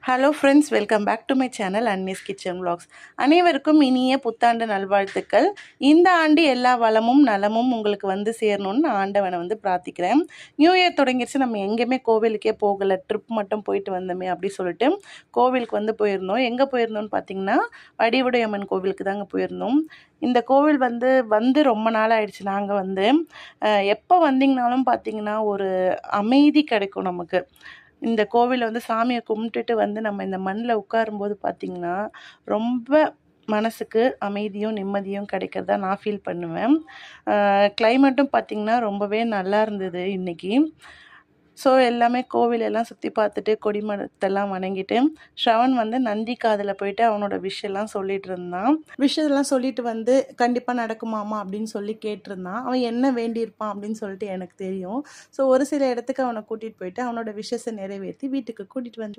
Hello friends, welcome back to my channel Annie's kitchen vlogs. அனைவருக்கும் இனிய புத்தாண்டு நல்வாழ்த்துக்கள். இந்த ஆண்டு எல்லா வளமும் நலமும் உங்களுக்கு வந்து சேரணும்னு நான் ஆண்டவனை வந்து பிரார்த்திக்கிறேன். நியூ இயர் தொடங்கிடுச்சு, நம்ம எங்கேயுமே கோவிலுக்கே போகலை, ட்ரிப் மட்டும் போயிட்டு வந்தோமே அப்படி சொல்லிட்டு கோவிலுக்கு வந்து போயிருந்தோம். எங்கே போயிருந்தோம்னு பார்த்தீங்கன்னா வடிவுடையம்மன் கோவிலுக்கு தாங்க போயிருந்தோம். இந்த கோவில் வந்து ரொம்ப நாள் ஆயிடுச்சு. நாங்கள் வந்து எப்போ வந்தீங்கனாலும் பார்த்தீங்கன்னா ஒரு அமைதி கிடைக்கும் நமக்கு. இந்த கோவில்ல வந்து சாமியை கும்பிட்டுட்டு வந்து நம்ம இந்த மண்ணில் உட்காரும்போது பார்த்திங்கன்னா ரொம்ப மனசுக்கு அமைதியும் நிம்மதியும் கிடைக்கிறதா நான் ஃபீல் பண்ணுவேன். கிளைமேட்டும் பார்த்திங்கன்னா ரொம்பவே நல்லா இருந்தது இன்றைக்கி. ஸோ எல்லாமே கோவில் எல்லாம் சுற்றி பார்த்துட்டு கொடிமரத்தெல்லாம் வணங்கிட்டு ஷ்ரவன் வந்து நந்தி காதில் போயிட்டு அவனோட விஷயெல்லாம் சொல்லிட்டு இருந்தான். விஷயத்தெல்லாம் சொல்லிட்டு வந்து கண்டிப்பாக நடக்குமாமா அப்படின்னு சொல்லி கேட்டிருந்தான். அவன் என்ன வேண்டியிருப்பான் அப்படின்னு சொல்லிட்டு எனக்கு தெரியும். ஸோ ஒரு சில இடத்துக்கு அவனை கூட்டிகிட்டு போயிட்டு அவனோட விஷயத்தை நிறைவேற்றி வீட்டுக்கு கூட்டிகிட்டு வந்து